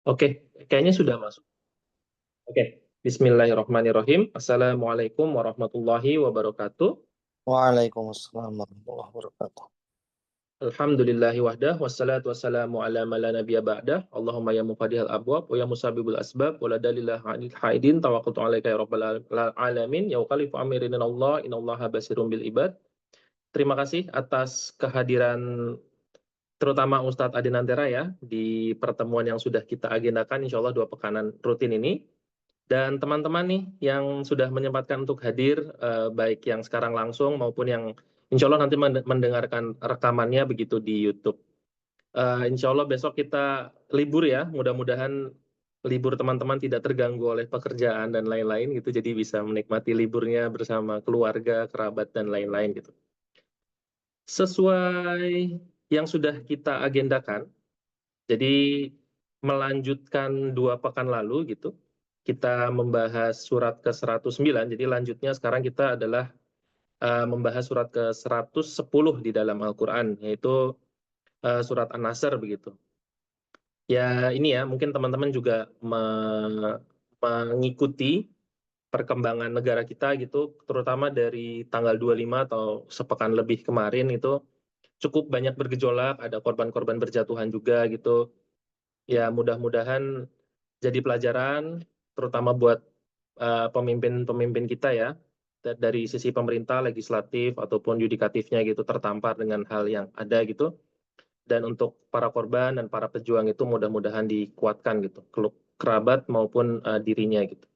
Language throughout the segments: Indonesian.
Oke, kayaknya sudah masuk. Oke, Bismillahirrahmanirrahim. Assalamualaikum warahmatullahi wabarakatuh. Waalaikumsalam warahmatullahi wabarakatuh. Alhamdulillahi wahdah, wassalatu wassalamu ala man la nabiyya ba'dah. Allahumma ya muqaddihal abwab, wa ya musabibul asbab, wa la dalilah anil haidin, tawakkaltu alaika ya rabbal alamin, ya uqalifu amirin Allah, innallaha basirun bil ibad. Terima kasih atas kehadiran terutama Ustadz Adinantera ya, di pertemuan yang sudah kita agendakan, insya Allah 2 pekanan rutin ini. Dan teman-teman nih yang sudah menyempatkan untuk hadir, baik yang sekarang langsung maupun yang insya Allah nanti mendengarkan rekamannya begitu di YouTube. Insya Allah besok kita libur ya, mudah-mudahan libur teman-teman tidak terganggu oleh pekerjaan dan lain-lain gitu, jadi bisa menikmati liburnya bersama keluarga, kerabat, dan lain-lain gitu. Sesuai yang sudah kita agendakan, jadi melanjutkan 2 pekan lalu gitu, kita membahas surat ke-109. Jadi lanjutnya sekarang kita adalah membahas surat ke-110 di dalam Al-Quran, yaitu surat An-Nasr begitu. Ya ini ya, mungkin teman-teman juga mengikuti perkembangan negara kita gitu, terutama dari tanggal 25 atau sepekan lebih kemarin itu cukup banyak bergejolak, ada korban-korban berjatuhan juga gitu. Ya mudah-mudahan jadi pelajaran terutama buat pemimpin-pemimpin kita ya, dari sisi pemerintah, legislatif ataupun yudikatifnya gitu, tertampar dengan hal yang ada gitu. Dan untuk para korban dan para pejuang itu mudah-mudahan dikuatkan gitu, kerabat maupun dirinya gitu.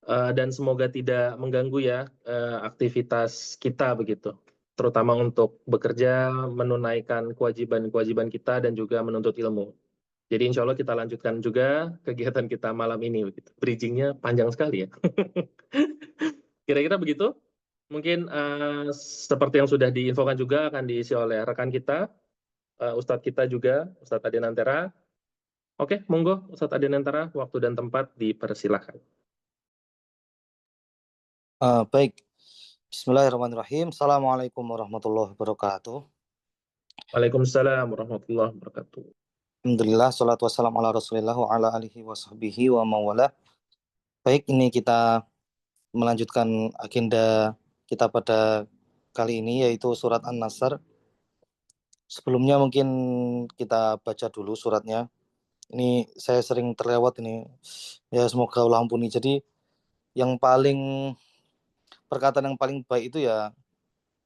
Dan semoga tidak mengganggu ya aktivitas kita begitu, terutama untuk bekerja, menunaikan kewajiban-kewajiban kita dan juga menuntut ilmu. Jadi insya Allah kita lanjutkan juga kegiatan kita malam ini begitu. Bridgingnya panjang sekali ya. Kira-kira begitu. Mungkin seperti yang sudah diinfokan juga akan diisi oleh rekan kita, Ustadz kita juga, Ustadz Adinantera. Oke, monggo Ustadz Adinantera, waktu dan tempat dipersilahkan. Baik, Bismillahirrahmanirrahim. Assalamualaikum warahmatullahi wabarakatuh. Waalaikumsalam warahmatullahi wabarakatuh. Alhamdulillah, salatu wassalamu ala rasulillah wa ala alihi wa sahbihi wa mawala. Baik, ini kita melanjutkan agenda kita pada kali ini, yaitu surat An-Nasr. Sebelumnya mungkin kita baca dulu suratnya. Ini saya sering terlewat ini. Ya semoga Allah ampuni. Jadi perkataan yang paling baik itu ya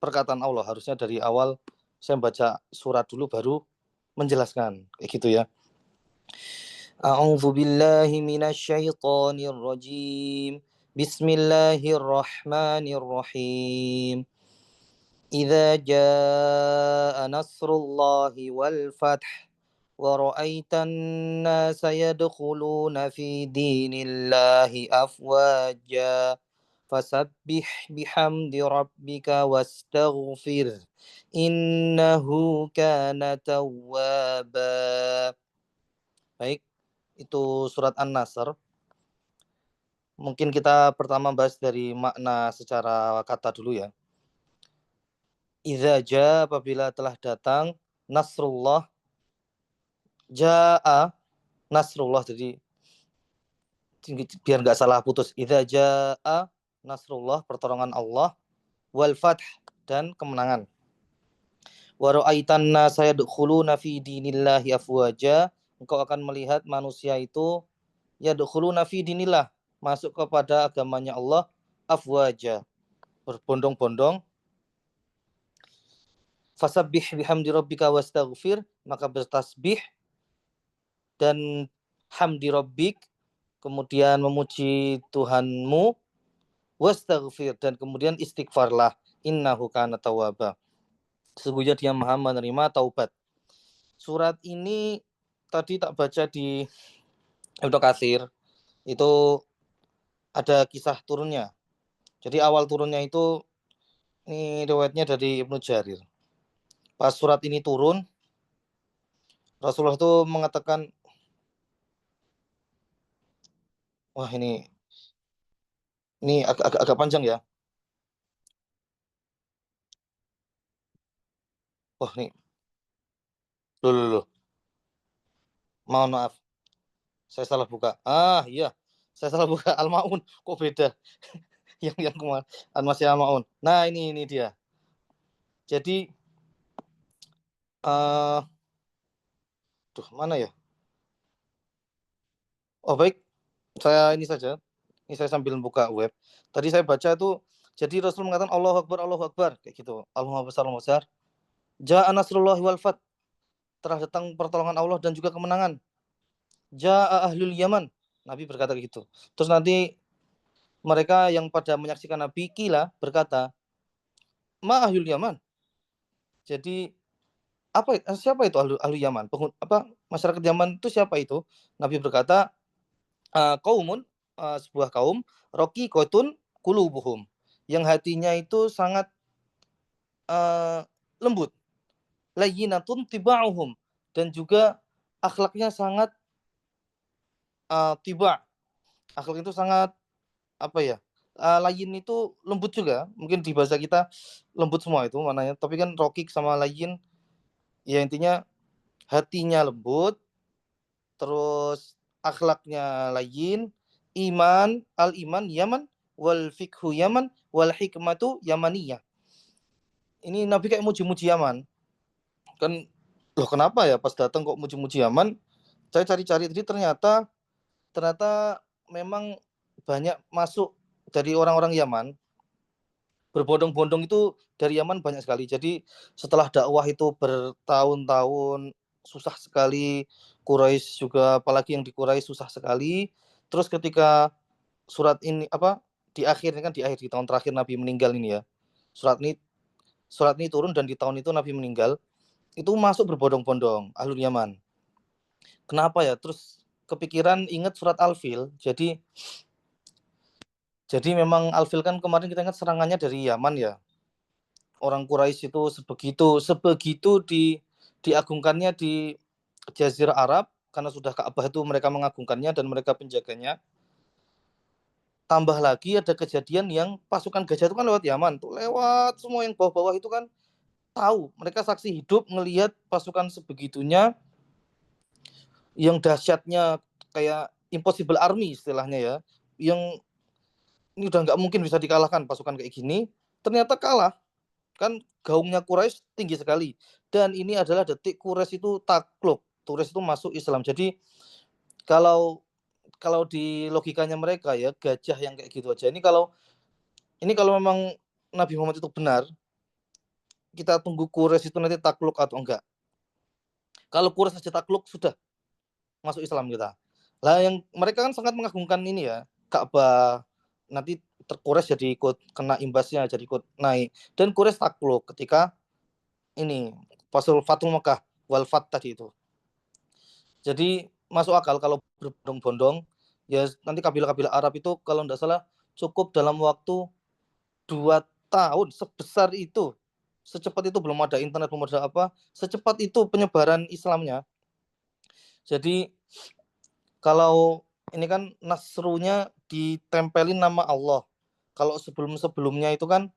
perkataan Allah. Harusnya dari awal saya baca surat dulu baru menjelaskan kayak gitu ya. A'udzu billahi minasyaitonir rajim. Bismillahirrahmanirrahim. Idza jaa nasrullahi wal fath wa ra'aitan nasa yadkhuluna fi dinillahi afwaja fasabbih bihamdi rabbika wastaghfir innahu kana tawwaba. Baik, itu surat An-Nasr. Mungkin kita pertama bahas dari makna secara kata dulu ya. Idza jaa, apabila telah datang, nasrullah, jaa nasrullah, jadi biar nggak salah putus. Idza jaa nasrullah, pertolongan Allah, wal fath, dan kemenangan. Wa ra'aitan nasa yadkhuluna fi dinillahi afwaja, engkau akan melihat manusia itu yadkhuluna fi dinillah, masuk kepada agamanya Allah, afwaja, berbondong-bondong. Fasabbih bihamdi rabbika wastaghfir, maka bertasbih dan hamdi rabbik, kemudian memuji Tuhanmu, wastaghfir, dan kemudian istighfarlah, innahu kana tawwaba, sesungguhnya dia maha menerima taubat. Surat ini tadi tak baca di Ibnu Katsir, itu ada kisah turunnya. Jadi awal turunnya itu, ini riwayatnya dari Ibnu Jarir. Pas surat ini turun, Rasulullah itu mengatakan, wah ini agak panjang ya. Wah nih, loh. Mohon maaf. Saya salah buka. Iya. Saya salah buka Al-Maun. Kok beda? yang kemarin masih Al-Maun. Nah, ini dia. Jadi mana ya? Oh, baik. Saya ini saja. Ini saya sambil buka web. Tadi saya baca itu, jadi Rasul mengatakan Allahu Akbar kayak gitu. Allahumma besar. Ja'a nasrullahi wal fath. Telah datang pertolongan Allah dan juga kemenangan. Ja'a ahlul Yaman. Nabi berkata gitu. Terus nanti mereka yang pada menyaksikan Nabi kila berkata, "Ma ahlul Yaman." Jadi siapa itu ahlu Yaman? Masyarakat Yaman itu siapa itu? Nabi berkata, kaumun, sebuah kaum, roki kotun kulubuhum, yang hatinya itu sangat lembut, layyinatun tiba'uhum, dan juga akhlaknya sangat tiba. Akhlak itu sangat layyin itu lembut juga, mungkin di bahasa kita lembut semua itu mananya, tapi kan rokik sama layyin ya intinya hatinya lembut, terus akhlaknya layyin, al-iman Yaman, wal fikhu Yaman, wal hikmatu Yamaniyah. Ini Nabi kayak muji-muji Yaman. Kan loh, kenapa ya pas datang kok muji-muji Yaman? Saya cari-cari tadi ternyata memang banyak masuk dari orang-orang Yaman. Berbondong-bondong itu dari Yaman banyak sekali. Jadi setelah dakwah itu bertahun-tahun susah sekali, Quraisy juga, apalagi yang di Quraisy susah sekali. Terus ketika surat ini di akhir di tahun terakhir Nabi meninggal ini ya. Surat ini turun dan di tahun itu Nabi meninggal. Itu masuk berbondong-bondong ahlul Yaman. Kenapa ya? Terus kepikiran ingat surat Al-Fil. Jadi memang Al-Fil kan kemarin kita ingat serangannya dari Yaman ya. Orang Quraisy itu sebegitu diagungkannya di Jazirah Arab, karena sudah Ka'bah itu mereka mengagungkannya dan mereka penjaganya. Tambah lagi ada kejadian yang pasukan gajah itu kan lewat Yaman, tuh lewat semua yang bawah-bawah itu kan tahu, mereka saksi hidup ngelihat pasukan sebegitunya, yang dahsyatnya kayak impossible army istilahnya ya, yang ini udah nggak mungkin bisa dikalahkan pasukan kayak gini, ternyata kalah. Kan gaungnya Quraisy tinggi sekali, dan ini adalah detik Quraisy itu takluk, Quraisy itu masuk Islam. Jadi kalau di logikanya mereka ya, gajah yang kayak gitu aja, ini kalau memang Nabi Muhammad itu benar, kita tunggu Quraisy itu nanti takluk atau enggak. Kalau Quraisy saja takluk, sudah masuk Islam kita. Lah yang mereka kan sangat mengagungkan ini ya, Ka'bah, nanti Quraisy jadi ikut kena imbasnya, jadi ikut naik. Dan Quraisy takluk ketika ini Fatul Mekah, wal Fath tadi itu. Jadi masuk akal kalau berbondong-bondong ya, nanti kabilah-kabilah Arab itu kalau tidak salah cukup dalam waktu 2 tahun, sebesar itu, secepat itu, belum ada internet, belum ada apa, secepat itu penyebaran Islamnya. Jadi kalau ini kan nasrunya ditempelin nama Allah. Kalau sebelumnya itu kan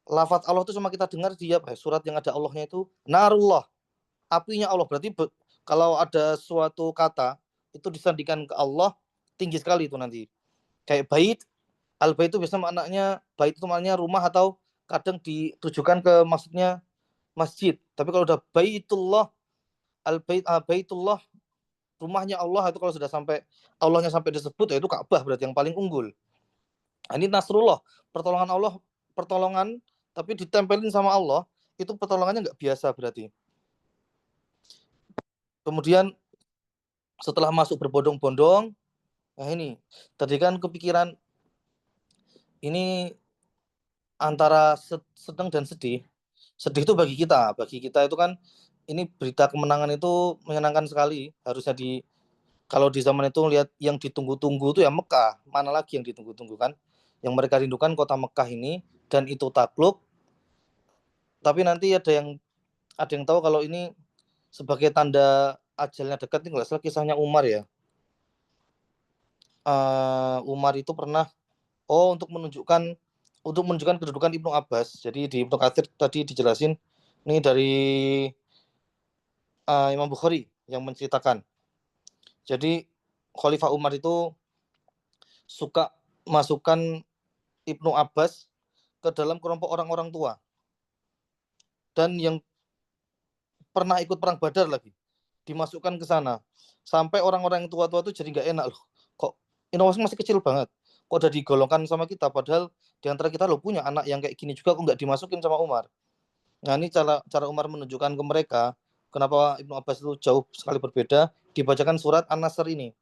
lafaz Allah itu cuma kita dengar di surat yang ada Allahnya itu narullah, apinya Allah. Berarti kalau ada suatu kata itu disandingkan ke Allah, tinggi sekali itu nanti. Kayak bait, al-bait itu biasanya maknanya, bait itu maknanya rumah atau kadang ditujukan ke maksudnya masjid. Tapi kalau udah baitullah, al-bait, baitullah, rumahnya Allah, itu kalau sudah sampai Allahnya sampai disebut, ya itu Ka'bah berarti yang paling unggul. Ini nasrullah, pertolongan Allah, pertolongan tapi ditempelin sama Allah, itu pertolongannya nggak biasa berarti. Kemudian setelah masuk berbondong-bondong, nah ini tadi kan kepikiran ini antara senang dan sedih. Sedih itu bagi kita itu kan ini berita kemenangan itu menyenangkan sekali. Harusnya kalau di zaman itu lihat yang ditunggu-tunggu itu ya Mekah, mana lagi yang ditunggu-tunggu kan? Yang mereka rindukan kota Mekah ini, dan itu takluk. Tapi nanti ada yang tahu kalau ini sebagai tanda ajalnya dekat. Ini nggak salah kisahnya Umar ya. Umar itu pernah untuk menunjukkan kedudukan Ibnu Abbas. Jadi di Ibnu Katsir tadi dijelasin ini dari Imam Bukhari yang menceritakan. Jadi Khalifah Umar itu suka masukkan Ibnu Abbas ke dalam kelompok orang-orang tua. Dan yang pernah ikut perang Badar lagi dimasukkan ke sana. Sampai orang-orang yang tua-tua itu jadi nggak enak loh. Kok Indonesia masih kecil banget. Kok udah digolongkan sama kita, padahal di antara kita loh punya anak yang kayak gini juga kok nggak dimasukin sama Umar. Nah, ini cara Umar menunjukkan ke mereka kenapa Ibnu Abbas itu jauh sekali berbeda. Dibacakan surat An-Nasr ini.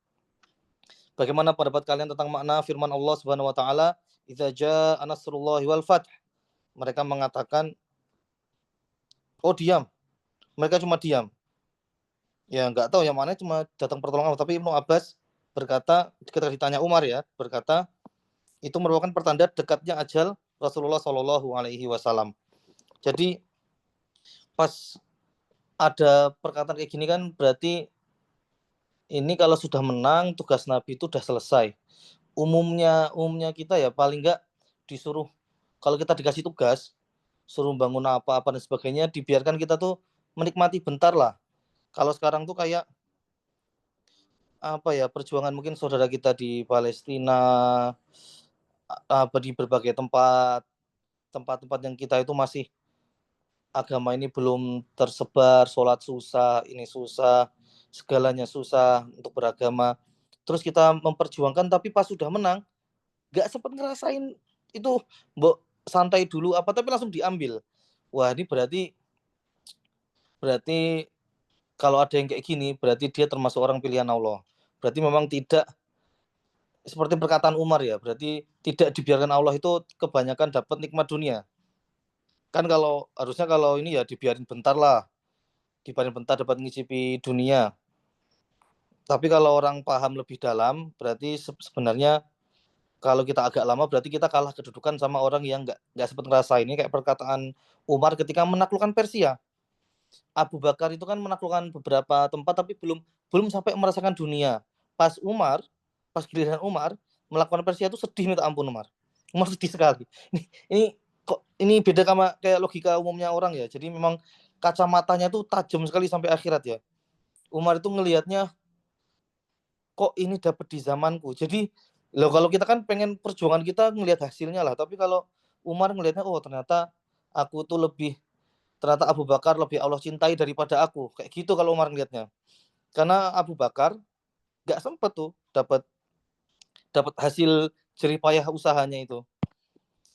Bagaimana pendapat kalian tentang makna firman Allah Subhanahu wa taala, "Idza jaa nasrullahi wal fath." Mereka mengatakan, "Oh, diam." Mereka cuma diam. Ya nggak tahu yang mana, cuma datang pertolongan. Tapi Ibnu Abbas berkata, ketika ditanya Umar ya, berkata itu merupakan pertanda dekatnya ajal Rasulullah Shallallahu Alaihi Wasallam. Jadi pas ada perkataan kayak gini kan berarti ini kalau sudah menang tugas Nabi itu sudah selesai. Umumnya kita ya paling nggak disuruh, kalau kita dikasih tugas suruh bangun apa-apa dan sebagainya, dibiarkan kita tuh menikmati bentar lah. Kalau sekarang tuh kayak apa ya, perjuangan mungkin saudara kita di Palestina, di berbagai tempat-tempat yang kita itu masih agama ini belum tersebar, sholat susah, ini susah, segalanya susah untuk beragama. Terus kita memperjuangkan, tapi pas sudah menang, nggak sempat ngerasain itu, mbok santai dulu apa, tapi langsung diambil. Wah, ini berarti kalau ada yang kayak gini, berarti dia termasuk orang pilihan Allah. Berarti memang tidak seperti perkataan Umar ya, berarti tidak dibiarkan Allah itu kebanyakan dapat nikmat dunia. Kan kalau harusnya kalau ini ya dibiarin bentar lah, dibiarin bentar dapat ngicipi dunia. Tapi kalau orang paham lebih dalam, berarti sebenarnya kalau kita agak lama berarti kita kalah kedudukan sama orang yang nggak sempat ngerasain. Ini kayak perkataan Umar ketika menaklukkan Persia. Abu Bakar itu kan menaklukkan beberapa tempat tapi belum sampai merasakan dunia. Pas giliran Umar melakukan Persia itu sedih minta ampun Umar. Umar sedih sekali. Ini kok ini beda sama kayak logika umumnya orang ya. Jadi memang kacamatanya tuh tajam sekali sampai akhirat ya. Umar itu ngelihatnya kok ini dapat di zamanku. Jadi loh, kalau kita kan pengen perjuangan kita ngelihat hasilnya lah. Tapi kalau Umar ngelihatnya, oh ternyata aku tuh ternyata Abu Bakar lebih Allah cintai daripada aku. Kayak gitu kalau Umar ngelihatnya. Karena Abu Bakar nggak sempet tuh dapat hasil jerih payah usahanya itu.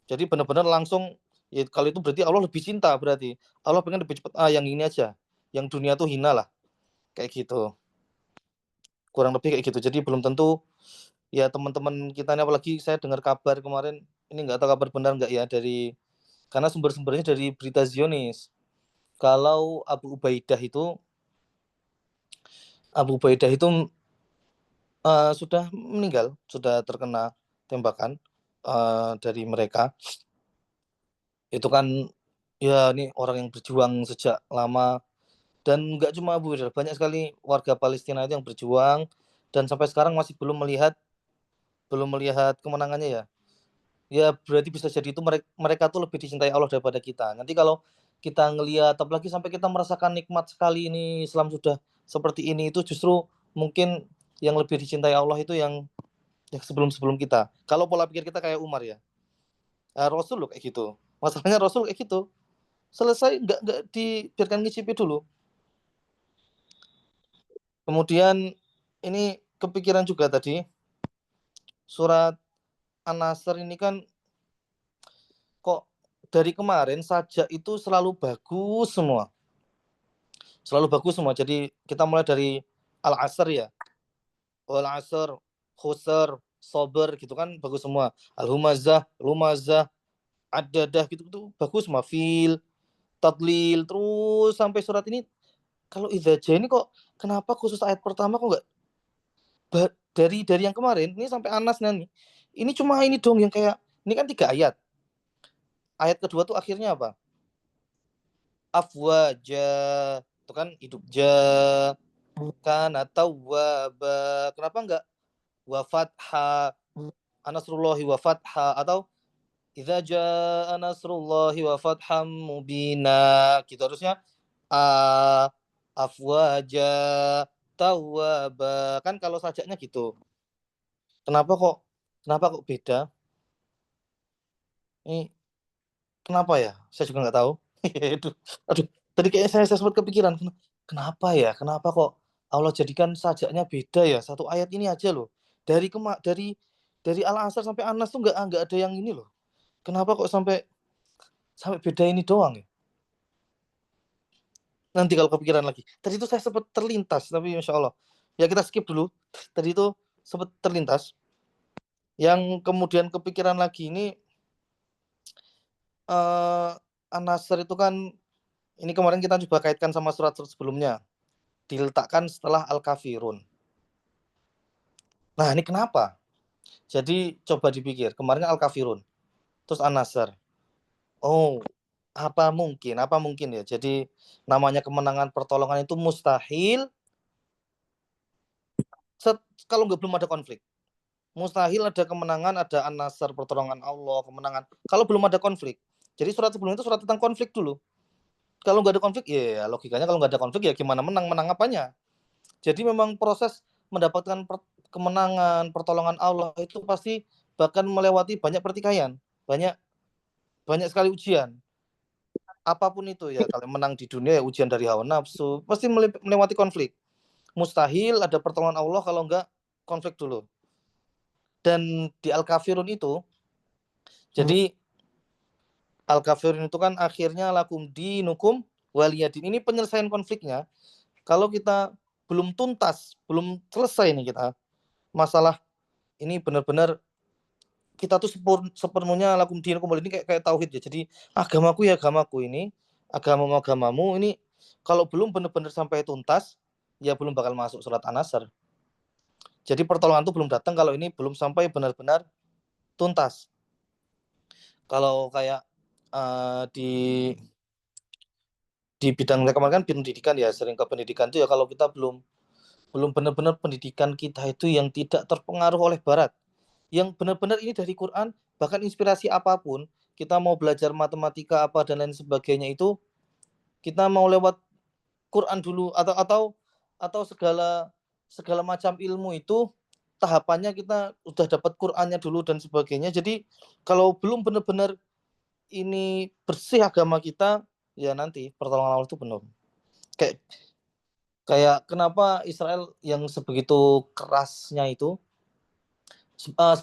Jadi benar-benar langsung ya, kalau itu berarti Allah lebih cinta, berarti Allah pengen lebih cepat yang ini aja, yang dunia tuh hina lah, kayak gitu, kurang lebih kayak gitu. Jadi belum tentu ya teman-teman kita ini, apalagi saya dengar kabar kemarin ini, nggak tahu kabar benar nggak ya, karena sumber-sumbernya dari berita Zionis, kalau Abu Ubaidah itu sudah meninggal, sudah terkena tembakan dari mereka. Itu kan ya ini orang yang berjuang sejak lama, dan nggak cuma Abu Ubaidah, banyak sekali warga Palestina itu yang berjuang dan sampai sekarang masih belum melihat kemenangannya ya. Ya berarti bisa jadi itu mereka tuh lebih dicintai Allah daripada kita. Nanti kalau kita ngelihat, apalagi sampai kita merasakan nikmat sekali ini Islam sudah seperti ini, itu justru mungkin yang lebih dicintai Allah itu yang sebelum kita. Kalau pola pikir kita kayak Umar ya. Rasul loh kayak gitu. Masalahnya Rasul kayak gitu. Selesai nggak dibiarkan ngicipi dulu. Kemudian ini kepikiran juga tadi, surat An-Nasr ini kan kok dari kemarin saja itu selalu bagus semua. Selalu bagus semua. Jadi kita mulai dari Al-Asr ya. Al-Asr, Khusr, Sober gitu kan bagus semua. Al-Humazah, Lumazah, Ad-Dadah gitu tuh bagus semua. Fil, Tadlil, terus sampai surat ini. Kalau Idza ini kok kenapa khusus ayat pertama kok enggak dari yang kemarin ini sampai Anas nih. Ini cuma ini dong yang kayak ini kan 3 ayat. Ayat kedua tuh akhirnya apa? Afwaja, itu kan hidup kan atau kenapa enggak wa fatha, anasrullahi wa fatha, atau idza jaa nasrullahi wa fatham mubina gitu harusnya. Afwaja, tawwaba. Kan kalau sajaknya gitu. Kenapa kok beda? Ini kenapa ya? Saya juga nggak tahu. Aduh, aduh. Tadi kayaknya saya sempat kepikiran. Kenapa ya? Kenapa kok Allah jadikan sajaknya beda ya? Satu ayat ini aja loh. Dari Al-Asr sampai An-Nas tuh nggak ada yang ini loh. Kenapa kok sampai beda ini doang ya? Nanti kalau kepikiran lagi. Tadi itu saya sempat terlintas, tapi Masya Allah. Ya kita skip dulu. Tadi itu sempat terlintas. Yang kemudian kepikiran lagi ini, An-Nasr itu kan, ini kemarin kita coba kaitkan sama surat-surat sebelumnya. Diletakkan setelah Al-Kafirun. Nah ini kenapa? Jadi coba dipikir. Kemarin Al-Kafirun. Terus An-Nasr. Oh, apa mungkin ya. Jadi namanya kemenangan pertolongan itu mustahil kalau belum ada konflik. Mustahil ada kemenangan, ada An-Nasr, pertolongan Allah, kemenangan. Kalau belum ada konflik. Jadi surat sebelumnya itu surat tentang konflik dulu. Kalau nggak ada konflik, ya logikanya kalau nggak ada konflik ya gimana menang apanya. Jadi memang proses mendapatkan kemenangan, pertolongan Allah itu pasti bahkan melewati banyak pertikaian, banyak sekali ujian. Apapun itu ya, kalau menang di dunia ya ujian dari hawa nafsu, pasti melewati konflik. Mustahil ada pertolongan Allah kalau nggak konflik dulu. Dan di Al-Kafirun itu, jadi Al-Kafirun itu kan akhirnya lakum dinukum waliyadin. Ini penyelesaian konfliknya. Kalau kita belum tuntas, belum selesai nih kita masalah ini, benar-benar kita tuh sepenuhnya lakum dinukum waliyadin, kayak tauhid ya. Jadi agamaku ya agamaku, ini agamamu ini kalau belum benar-benar sampai tuntas ya belum bakal masuk surat An-Nasr. Jadi pertolongan itu belum datang kalau ini belum sampai benar-benar tuntas. Kalau kayak di bidang kemarin kan pendidikan ya, sering ke pendidikan itu ya, kalau kita belum benar-benar pendidikan kita itu yang tidak terpengaruh oleh barat, yang benar-benar ini dari Quran, bahkan inspirasi apapun, kita mau belajar matematika apa dan lain sebagainya itu kita mau lewat Quran dulu, atau segala macam ilmu itu tahapannya kita udah dapat Qurannya dulu dan sebagainya. Jadi kalau belum benar-benar ini bersih agama kita, ya nanti pertolongan Allah itu penuh. Kayak kenapa Israel yang sebegitu kerasnya itu,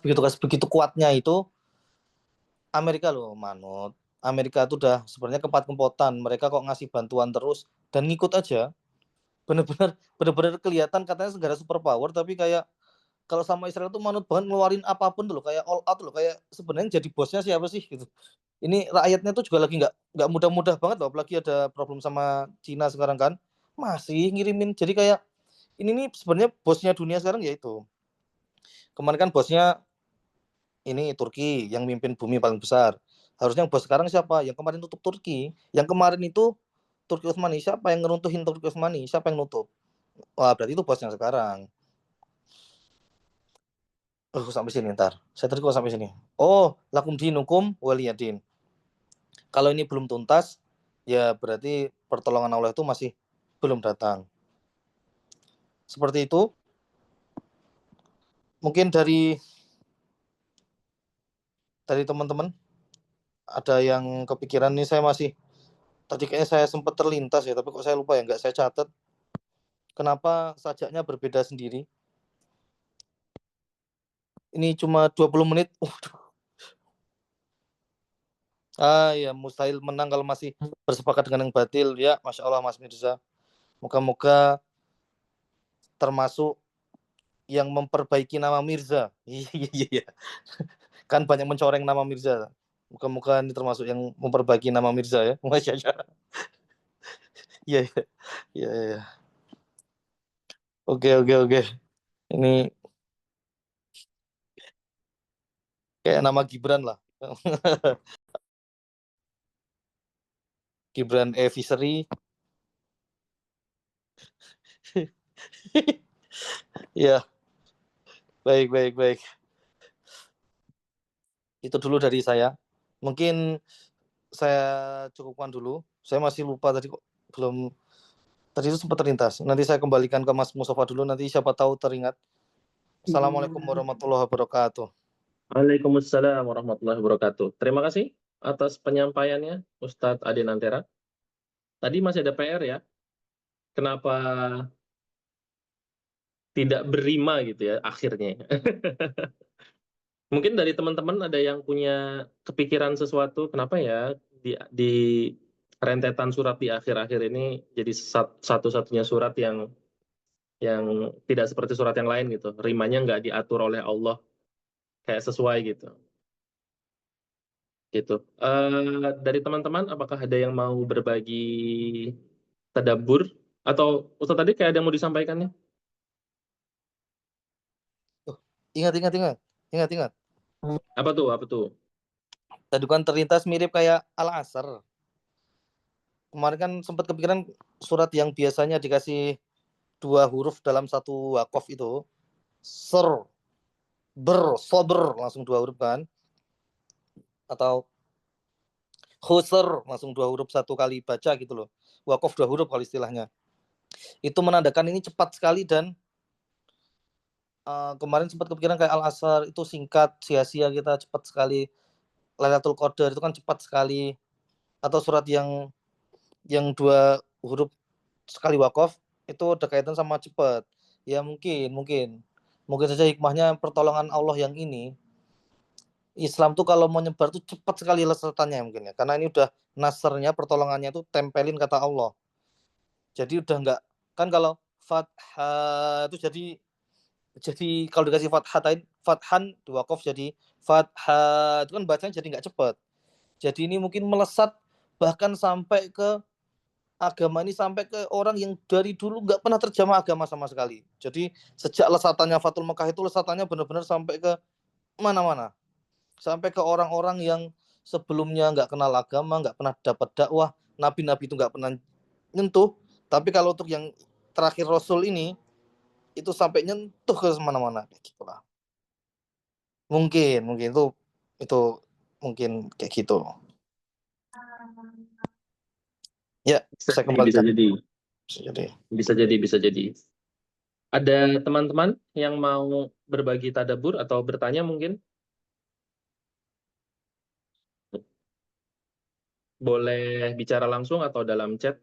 begitu kuatnya itu, Amerika loh manut. Amerika itu udah sebenarnya kempot-kempotan, mereka kok ngasih bantuan terus dan ngikut aja. Bener-bener kelihatan katanya negara superpower, tapi kayak kalau sama Israel tuh manut banget, ngeluarin apapun tuh loh, kayak all out loh, kayak sebenarnya jadi bosnya siapa sih gitu. Ini rakyatnya tuh juga lagi nggak mudah-mudah banget loh, apalagi ada problem sama Cina sekarang kan, masih ngirimin. Jadi kayak ini nih sebenarnya bosnya dunia sekarang ya itu. Kemarin kan bosnya ini Turki yang mimpin bumi paling besar. Harusnya yang bos sekarang siapa? Yang kemarin tutup Turki. Yang kemarin itu Turki Utsmani, siapa yang ngeruntuhin Turki Utsmani? Siapa yang nutup? Wah, berarti itu bosnya sekarang. Sampai sini ntar. Saya tadi kok sampai sini. Oh, lakum dinukum waliyadin. Kalau ini belum tuntas, ya berarti pertolongan Allah itu masih belum datang. Seperti itu. Mungkin dari teman-teman ada yang kepikiran nih. Saya masih tadi kayaknya saya sempat terlintas ya, tapi kok saya lupa ya, nggak saya catat. Kenapa sajaknya berbeda sendiri? Ini cuma 20 menit. Ya mustahil menang kalau masih bersepakat dengan yang batil. Ya, Masya Allah Mas Mirza. Moga-moga termasuk yang memperbaiki nama Mirza. Iya. Kan banyak mencoreng nama Mirza. Moga-moga ini termasuk yang memperbaiki nama Mirza ya. Masya Allah. Iya. Iya. Oke. Ini kayak nama Gibran lah. Gibran Fishery. Ya, baik. Itu dulu dari saya. Mungkin saya cukupkan dulu. Saya masih lupa tadi kok belum Tadi itu sempat terlintas. Nanti saya kembalikan ke Mas Mustafa dulu. Nanti siapa tahu teringat. Assalamualaikum warahmatullahi wabarakatuh. Waalaikumsalam warahmatullahi wabarakatuh. Terima kasih atas penyampaiannya, Ustadz Ade Nantera. Tadi masih ada PR ya. Kenapa tidak berima gitu ya akhirnya? Mungkin dari teman-teman ada yang punya kepikiran sesuatu, kenapa ya di rentetan surat di akhir-akhir ini jadi satu-satunya surat yang tidak seperti surat yang lain gitu. Rimanya nggak diatur oleh Allah kayak sesuai gitu. Gitu. Dari teman-teman, apakah ada yang mau berbagi tadabbur atau Ustaz tadi kayak ada yang mau disampaikannya? Ingat. Apa tuh? Apa tuh? Tadi kan terlintas mirip kayak Al-Asr. Kemarin kan sempat kepikiran surat yang biasanya dikasih 2 huruf dalam satu wakof itu. Ser, sober, langsung 2 huruf kan. Atau khusr, langsung 2 huruf satu kali baca gitu loh. Wakof 2 huruf kalau istilahnya. Itu menandakan ini cepat sekali dan kemarin sempat kepikiran kayak Al-Asr itu singkat, sia-sia kita cepat sekali. Lailatul Qadar itu kan cepat sekali. Atau surat yang 2 huruf sekali wakof itu ada kaitan sama cepat. Ya mungkin saja hikmahnya pertolongan Allah yang ini. Islam tuh kalau mau nyebar tuh cepat sekali lesatannya mungkin ya. Karena ini udah nasrnya, pertolongannya tuh tempelin kata Allah. Jadi udah enggak, kan kalau fathah itu jadi kalau dikasih fathan diwakaf jadi fathah itu kan bacanya jadi nggak cepat. Jadi ini mungkin melesat bahkan sampai ke agama ini, sampai ke orang yang dari dulu nggak pernah terjamah agama sama sekali. Jadi sejak lesatannya Fathul Mekah itu lesatannya benar-benar sampai ke mana-mana. Sampai ke orang-orang yang sebelumnya nggak kenal agama, nggak pernah dapat dakwah, nabi-nabi itu nggak pernah nyentuh. Tapi kalau untuk yang terakhir Rasul ini, itu sampai nyentuh ke mana-mana. Gitu lah. Mungkin itu mungkin kayak gitu. Ya, Bisa saya jadi, bisa kembalikan. jadi. Jadi. Bisa jadi. Ada teman-teman yang mau berbagi tadabbur atau bertanya mungkin? Boleh bicara langsung atau dalam chat.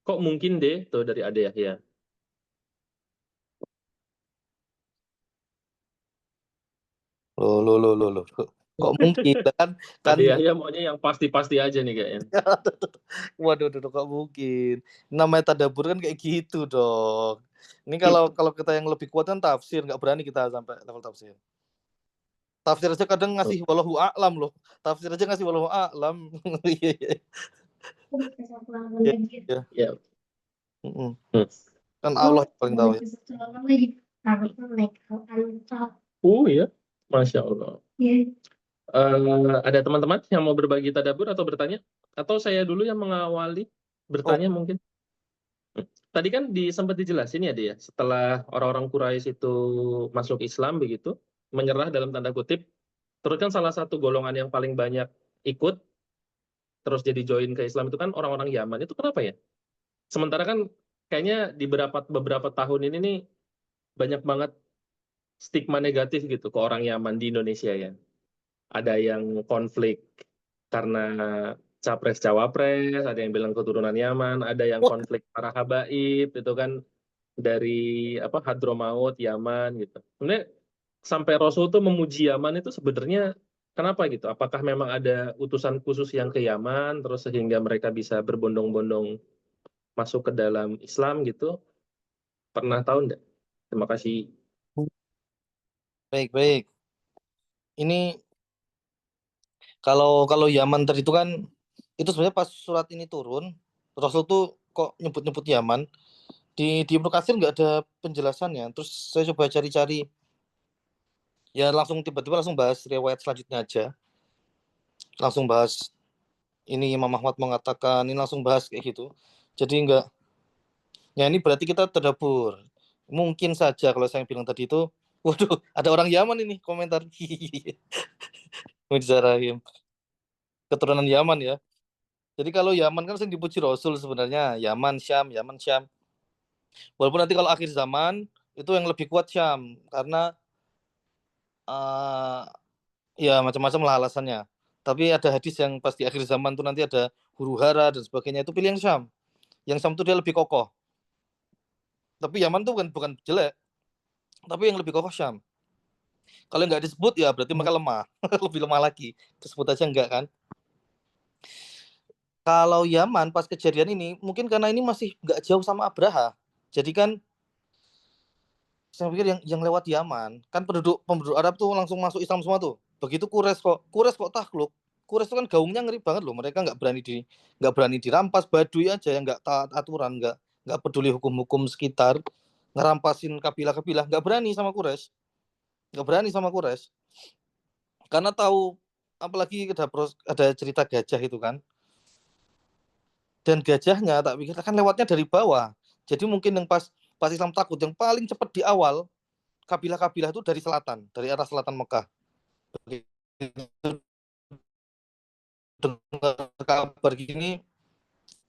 Kok mungkin deh, tuh dari Ade Yahya. Loh. Kok mungkin kan Ade Yahya maunya yang pasti-pasti aja nih kayaknya. waduh, kok mungkin. Namanya tadabbur kan kayak gitu dong. Ini kalau kita yang lebih kuat kan tafsir, nggak berani kita sampai level tafsir. Tafsir aja kadang ngasih wallahu a'lam loh. Tafsir aja ngasih wallahu a'lam. Iya. Ya. Ya. Kan Allah yang paling tahu ya. Ya, Masya Allah. Ada teman-teman yang mau berbagi tadabbur atau bertanya? Atau saya dulu yang mengawali Oh, bertanya mungkin? Tadi kan sempat dijelasin ya dia, setelah orang-orang Quraisy itu masuk Islam begitu, menyerah dalam tanda kutip, terus kan salah satu golongan yang paling banyak ikut, terus jadi join ke Islam itu kan orang-orang Yaman. Itu kenapa ya? Sementara kan kayaknya di beberapa tahun ini nih banyak banget stigma negatif gitu ke orang Yaman di Indonesia ya. Ada yang konflik karena capres-cawapres, ada yang bilang keturunan Yaman, ada yang wah, konflik para habaib, itu kan dari apa Hadramaut, Yaman gitu. Sebenarnya sampai Rasul tuh memuji Yaman itu sebenarnya kenapa gitu? Apakah memang ada utusan khusus yang ke Yaman, terus sehingga mereka bisa berbondong-bondong masuk ke dalam Islam gitu? Pernah tahu enggak? Terima kasih. baik. Ini kalau Yaman tadi itu kan itu sebenarnya pas surat ini turun, Rasul tuh kok nyebut-nyebut Yaman. Di Ibnu Katsir nggak ada penjelasannya. Terus saya coba cari-cari, ya langsung tiba-tiba langsung bahas riwayat selanjutnya aja. Langsung bahas ini Imam Ahmad mengatakan, ini langsung bahas kayak gitu. Jadi enggak, ya ini berarti kita terdabur. Mungkin saja kalau saya bilang tadi itu, waduh, ada orang Yaman ini komentar. Rahim. Keturunan Yaman ya. Jadi kalau Yaman kan sering dipuji Rasul sebenarnya. Yaman, Syam. Walaupun nanti kalau akhir zaman itu yang lebih kuat Syam karena ya macam-macam lah alasannya. Tapi ada hadis yang pas di akhir zaman tuh nanti ada huru-hara dan sebagainya, itu pilih yang Syam. Yang Syam tuh dia lebih kokoh. Tapi Yaman tuh bukan jelek, tapi yang lebih kokoh Syam. Kalau nggak disebut ya berarti mereka lemah. Lebih lemah lagi. Disebut aja enggak kan. Kalau Yaman pas kejadian ini mungkin karena ini masih nggak jauh sama Abraha. Jadi kan saya pikir yang lewat Yaman kan penduduk Arab tuh langsung masuk Islam semua tuh. Begitu Quraisy kok takluk. Quraisy tuh kan gaungnya ngeri banget loh. Mereka nggak berani dirampas, Baduy aja yang nggak taat aturan, nggak peduli hukum-hukum sekitar, ngerampasin kabilah-kabilah, nggak berani sama Quraisy. Karena tahu, apalagi ada cerita gajah itu kan. Dan gajahnya tak pikir kan lewatnya dari bawah. Jadi mungkin yang pas Islam takut yang paling cepat di awal kabilah-kabilah itu dari selatan, dari arah selatan Mekah. Dengar kabar gini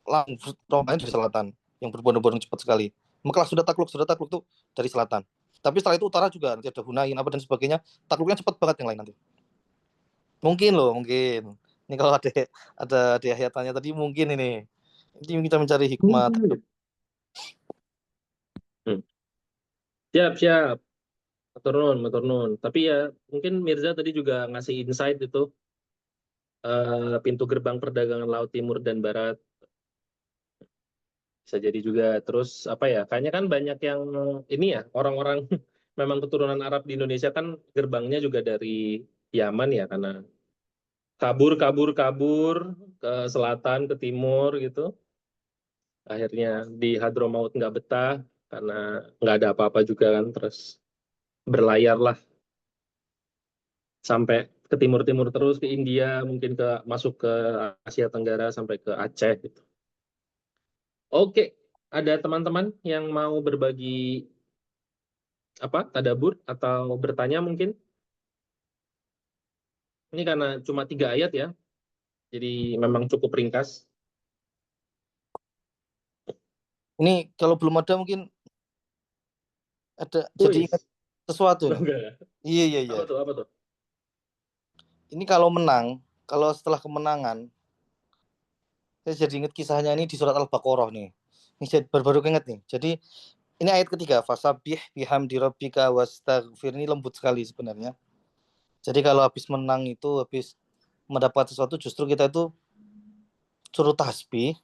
langsung rombongan dari selatan yang berbondong-bondong cepat sekali. Mekah sudah takluk tuh dari selatan. Tapi setelah itu utara juga nanti ada Hunain apa dan sebagainya, takluknya cepat banget yang lain nanti. Mungkin. Ini kalau ada ayatannya tadi mungkin ini. Ini kita mencari hikmah. Siap. Matur nuwun. Tapi ya mungkin Mirza tadi juga ngasih insight itu pintu gerbang perdagangan Laut Timur dan Barat bisa jadi juga. Terus apa ya? Kayaknya kan banyak yang ini ya orang-orang memang keturunan Arab di Indonesia kan gerbangnya juga dari Yaman ya karena kabur ke selatan ke timur gitu. Akhirnya di Hadramaut nggak betah karena nggak ada apa-apa juga kan. Terus berlayarlah sampai ke timur-timur terus ke India, mungkin masuk ke Asia Tenggara sampai ke Aceh gitu. Oke, ada teman-teman yang mau berbagi tadabur atau bertanya mungkin? Ini karena cuma 3 ayat ya, jadi memang cukup ringkas. Ini kalau belum ada mungkin ada jadi Wih, ingat sesuatu nih. enggak. Iya. Apa tuh? Ini kalau setelah kemenangan, saya jadi ingat kisahnya ini di surat Al-Baqarah nih. Ini baru ingat nih. Jadi ini ayat ketiga, fasabbih bihamdi rabbika wastaghfir, ini lembut sekali sebenarnya. Jadi kalau habis menang itu, habis mendapat sesuatu, justru kita itu suruh tasbih.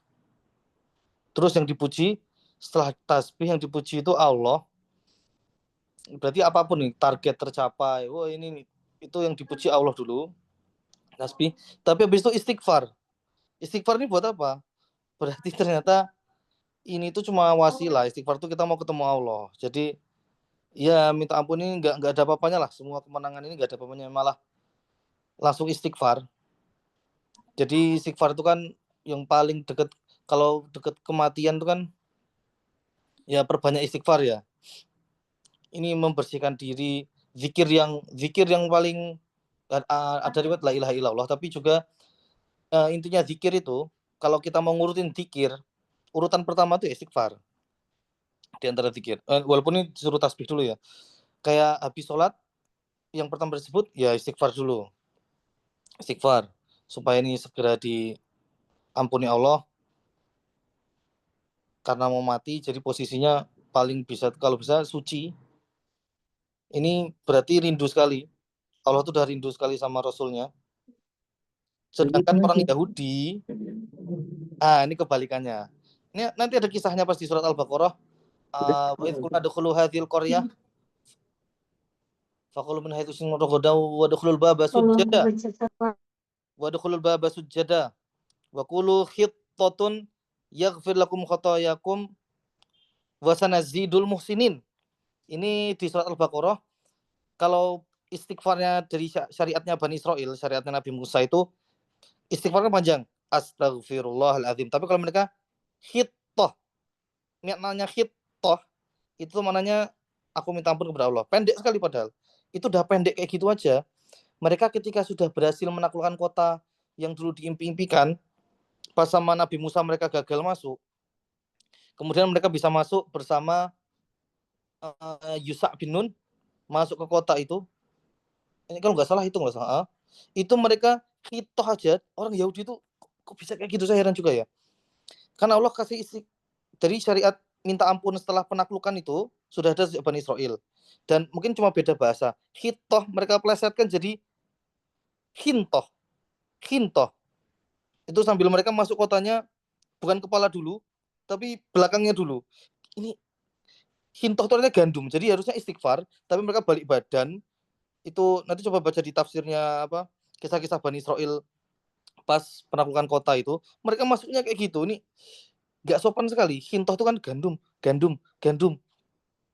Terus yang dipuji, setelah tasbih yang dipuji itu Allah. Berarti apapun nih, target tercapai. Wah ini itu yang dipuji Allah dulu. Tasbih. Tapi habis itu istighfar. Istighfar ini buat apa? Berarti ternyata ini tuh cuma wasilah. Istighfar itu kita mau ketemu Allah. Jadi ya minta ampun ini nggak ada apa-apanya lah. Semua kemenangan ini nggak ada apa-apanya, malah langsung istighfar. Jadi istighfar itu kan yang paling dekat, kalau dekat kematian itu kan ya perbanyak istighfar ya. Ini membersihkan diri, zikir yang paling ada riwayat la ilaha illallah, tapi juga intinya zikir itu kalau kita mau ngurutin zikir, urutan pertama itu istighfar di antara zikir. Walaupun ini disuruh tasbih dulu ya. Kayak habis sholat yang pertama disebut ya istighfar dulu. Istighfar supaya ini segera diampuni Allah karena mau mati, jadi posisinya paling bisa kalau bisa suci. Ini berarti rindu sekali. Allah tuh udah rindu sekali sama Rasulnya. Sedangkan orang Yahudi, ini kebalikannya. Ini nanti ada kisahnya pas di surat Al-Baqarah. Wa idh qulna adkhulu hadhil qaryah faqulu min haitsu raghaw wa adkhulul baba sujjada wa qulu khittatun yaghfir lakum khotoyakum wa sanazidul muhsinin. Ini di surat Al-Baqarah. Kalau istighfarnya dari syariatnya Bani Israel, syariatnya Nabi Musa itu istighfarnya panjang, astagfirullahaladzim. Tapi kalau mereka khittah, maknanya khittah itu maknanya aku minta ampun kepada Allah. Pendek sekali padahal. Itu udah pendek kayak gitu aja. Mereka ketika sudah berhasil menaklukkan kota yang dulu diimpi-impikan, pas sama Nabi Musa mereka gagal masuk. Kemudian mereka bisa masuk bersama Yusa bin Nun masuk ke kota itu. Ini kalau nggak salah itu nggak salah. Itu mereka hitoh aja orang Yahudi itu kok bisa kayak gitu, saya heran juga ya. Karena Allah kasih isi dari syariat minta ampun setelah penaklukan itu sudah ada sejak Bani Israel. Dan mungkin cuma beda bahasa. Hitoh mereka plesetkan jadi hintoh. Hintoh. Itu sambil mereka masuk kotanya bukan kepala dulu, tapi belakangnya dulu. Ini hintoh itu artinya gandum. Jadi harusnya istighfar, tapi mereka balik badan. Itu nanti coba baca di tafsirnya apa? Kisah-kisah Bani Israel pas penaklukan kota itu, mereka masuknya kayak gitu. Ini nggak sopan sekali. Hintoh itu kan gandum, gandum, gandum.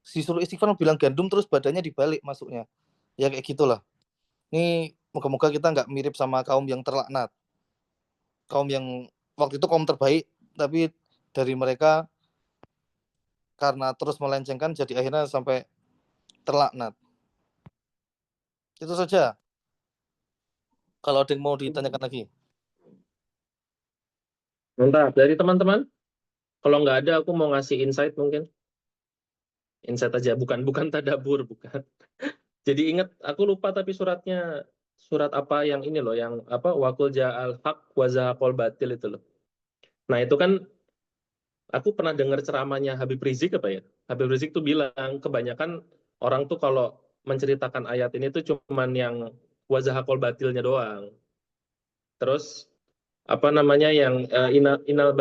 Disuruh istighfar bilang gandum terus badannya dibalik masuknya. Ya kayak gitulah. Ini moga-moga kita nggak mirip sama kaum yang terlaknat. Kaum yang waktu itu kaum terbaik, tapi dari mereka karena terus melencengkan jadi akhirnya sampai terlaknat. Itu saja. Kalau ada yang mau ditanyakan lagi. Mantap. Dari teman-teman, kalau nggak ada aku mau ngasih insight mungkin. Insight aja, bukan tadabur, bukan. Jadi ingat, aku lupa tapi surat apa yang ini loh, yang apa wakul ja'al haq wa zahaqal batil itu loh. Nah itu kan aku pernah dengar ceramahnya Habib Rizik apa ya? Habib Rizik tuh bilang kebanyakan orang tuh kalau menceritakan ayat ini tuh cuman yang wa zahaqal batilnya doang. Terus apa namanya yang inal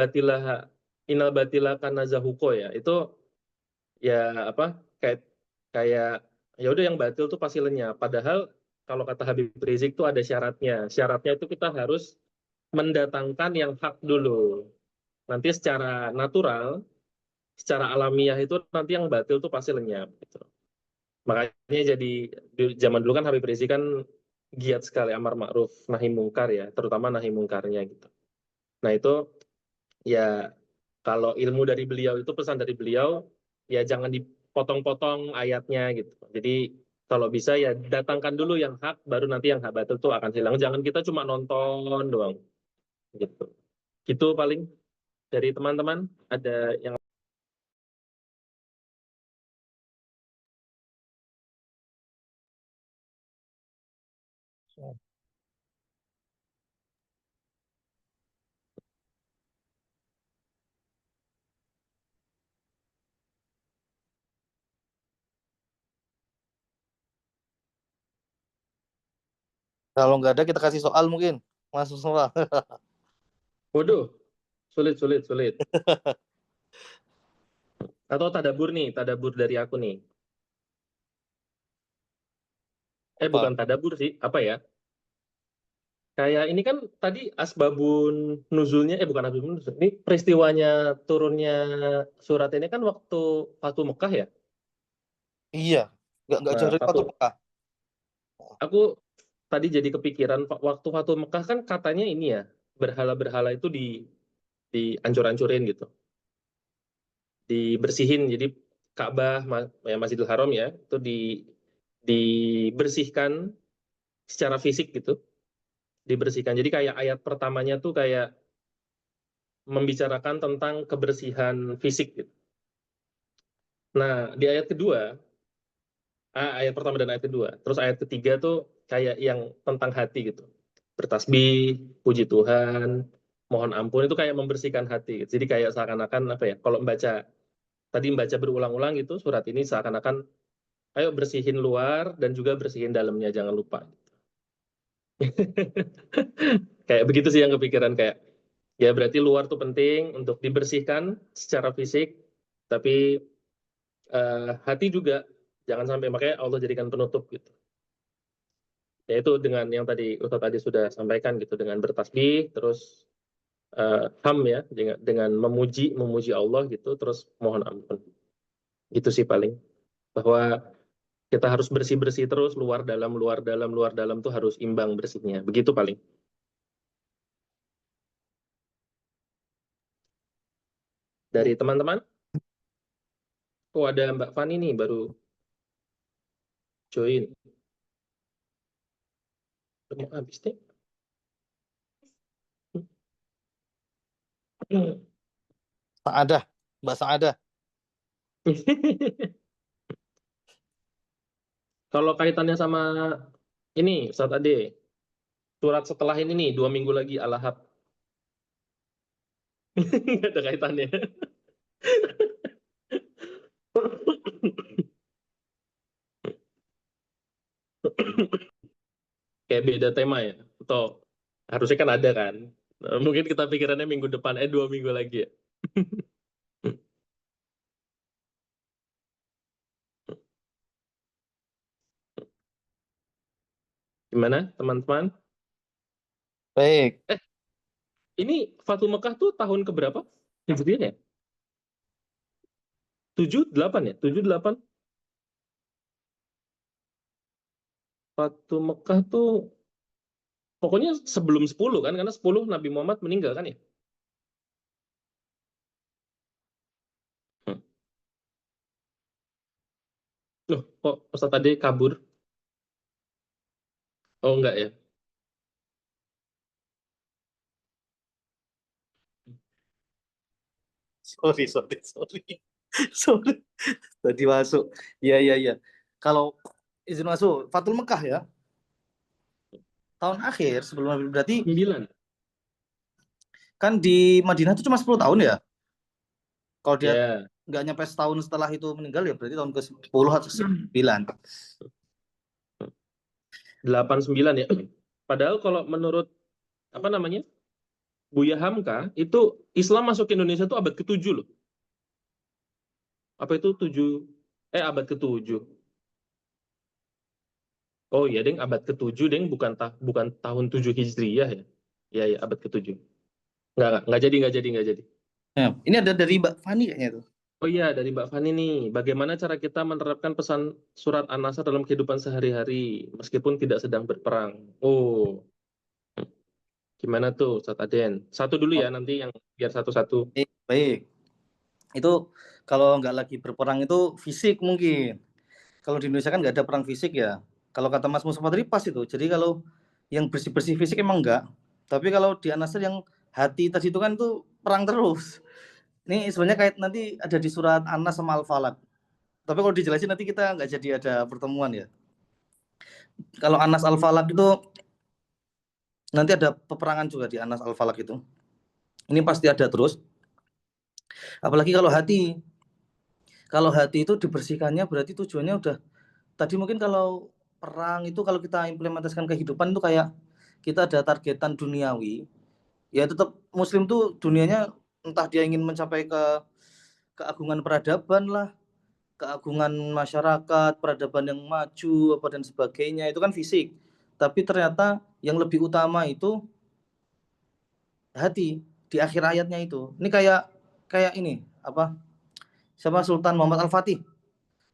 batilah kana zahuqo ya. Itu ya apa kayak kayak ya udah yang batil tuh pasti lenyap. Padahal kalau kata Habib Rizik tuh ada syaratnya. Syaratnya itu kita harus mendatangkan yang hak dulu. Nanti secara natural, secara alamiah itu nanti yang batil tuh pasti lenyap. Gitu. Makanya jadi di zaman dulu kan Habib Rizik kan giat sekali amar ma'ruf nahi mungkar ya, terutama nahi mungkarnya gitu. Nah itu ya kalau ilmu dari beliau itu pesan dari beliau ya jangan dipotong-potong ayatnya gitu. Jadi kalau bisa ya datangkan dulu yang hak baru nanti yang hak batil tuh akan hilang. Jangan kita cuma nonton doang gitu. Gitu paling dari teman-teman ada yang Kalau nggak ada kita kasih soal mungkin. Masuk soal. waduh sulit sulit sulit atau tadabur dari aku nih. Bukan Apa? tadabur sih, apa ya? Kayak ini kan tadi asbabun nuzulnya, bukan asbabun nuzul. Ini peristiwanya turunnya surat ini kan waktu Fatu Mekah ya. Iya. Nggak Nah, jauh dari Fatu Mekah. aku tadi jadi kepikiran waktu Fatu Mekah kan katanya ini ya berhala-berhala itu dihancur-hancurin gitu, dibersihin. Jadi Ka'bah, ya Masjidil Haram ya, itu dibersihkan secara fisik gitu, dibersihkan. Jadi kayak ayat pertamanya tuh kayak membicarakan tentang kebersihan fisik gitu. Nah, di ayat kedua, ayat pertama dan ayat kedua, terus ayat ketiga tuh kayak yang tentang hati gitu. Bertasbih, puji Tuhan, mohon ampun itu kayak membersihkan hati gitu. Jadi kayak seakan-akan apa ya? Kalau tadi membaca berulang-ulang gitu surat ini seakan-akan ayo bersihin luar dan juga bersihin dalamnya jangan lupa. Kayak begitu sih yang kepikiran kayak ya berarti luar tuh penting untuk dibersihkan secara fisik, tapi hati juga jangan sampai makanya Allah jadikan penutup gitu. Yaitu dengan yang tadi Ustaz tadi sudah sampaikan gitu dengan bertasbih terus ya dengan memuji memuji Allah gitu terus mohon ampun. Gitu sih paling bahwa kita harus bersih-bersih terus luar dalam luar dalam luar dalam tuh harus imbang bersihnya. Begitu paling. Dari teman-teman, oh ada Mbak Fani nih baru join. Udah mau habis nih. Tak ada. Mbak Sa'ada. Kalau kaitannya sama ini, Ustadz Ade, surat setelah ini nih, 2 minggu lagi Al-Ahab. Nggak ada kaitannya. Kayak beda tema ya. Atau harusnya kan ada kan. Nah, mungkin kita pikirannya minggu depan, 2 minggu lagi ya. Gimana teman-teman? Baik. Eh, ini Fatu Mekah tuh tahun keberapa? Hijriah ya? 7, 8 ya? 7, 8? Fatu Mekah tuh pokoknya sebelum 10 kan? Karena 10 Nabi Muhammad meninggal kan ya? Hmm. Loh, kok Ustadz tadi kabur? Oh enggak ya? Sorry, sorry, sorry. Sorry. Tadi masuk. Iya, iya, iya. Kalau izin masuk, Fatul Mekah ya. Tahun akhir sebelum berarti 9. kan di Madinah itu cuma 10 tahun ya. Kalau dia Ya. nggak nyampe setahun setelah itu meninggal ya berarti tahun ke-10 atau 9. 89 ya. Padahal kalau menurut apa namanya? Buya Hamka itu Islam masuk ke Indonesia tuh abad ke-7 loh. Apa itu 7? Abad ke-7. Oh iya, Deng, abad ke-7, Deng, bukan tahun 7 Hijriyah ya. Iya, ya, abad ke-7. Nggak jadi. Ya, ini ada dari Mbak Fani kayaknya itu. Oh iya, dari Mbak Fani nih. Bagaimana cara kita menerapkan pesan surat An-Nasr dalam kehidupan sehari-hari meskipun tidak sedang berperang? Oh, gimana tuh, Ustaz Aden? Satu dulu ya, nanti yang biar satu-satu. Oke, baik. Itu kalau nggak lagi berperang itu fisik mungkin. Kalau di Indonesia kan nggak ada perang fisik ya. Kalau kata Mas Mustafa tadi pas itu. Jadi kalau yang bersih-bersih fisik emang enggak. Tapi kalau di An-Nasr yang hati tadi itu kan tuh perang terus. Ini sebenarnya kait nanti ada di surat An-Nas sama Al-Falaq. Tapi kalau dijelasin nanti kita nggak jadi ada pertemuan ya. Kalau An-Nas Al-Falaq itu nanti ada peperangan juga di An-Nas Al-Falaq itu. Ini pasti ada terus. Apalagi kalau hati. Kalau hati itu dibersihkannya berarti tujuannya udah tadi mungkin kalau perang itu kalau kita implementasikan kehidupan itu kayak kita ada targetan duniawi. Ya tetap muslim tuh dunianya entah dia ingin mencapai keagungan peradaban lah, keagungan masyarakat, peradaban yang maju apa dan sebagainya itu kan fisik. Tapi ternyata yang lebih utama itu hati di akhir ayatnya itu. Ini kayak kayak ini apa? Siapa Sultan Muhammad Al-Fatih.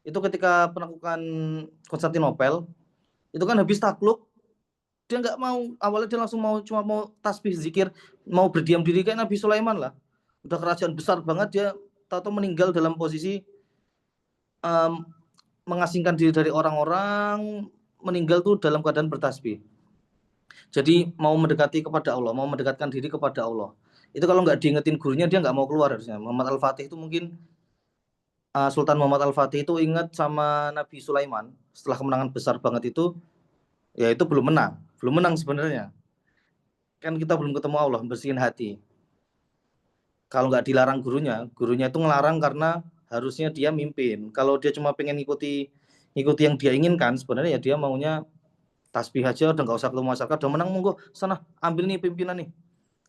Itu ketika penaklukan Konstantinopel, itu kan habis takluk dia nggak mau awalnya dia langsung mau cuma mau tasbih zikir mau berdiam diri kayak Nabi Sulaiman lah udah kerajaan besar banget dia tahu meninggal dalam posisi um, mengasingkan diri dari orang-orang meninggal tuh dalam keadaan bertasbih jadi mau mendekati kepada Allah mau mendekatkan diri kepada Allah itu kalau nggak diingetin gurunya dia nggak mau keluar harusnya Muhammad Al-Fatih itu mungkin Sultan Muhammad Al-Fatih itu ingat sama Nabi Sulaiman setelah kemenangan besar banget itu ya itu belum menang sebenarnya kan kita belum ketemu Allah bersihin hati kalau nggak dilarang gurunya itu ngelarang karena harusnya dia mimpin kalau dia cuma pengen ngikuti yang dia inginkan sebenarnya ya dia maunya tasbih aja udah nggak usah ketemu masyarakat udah menang monggo sana ambil nih pimpinan nih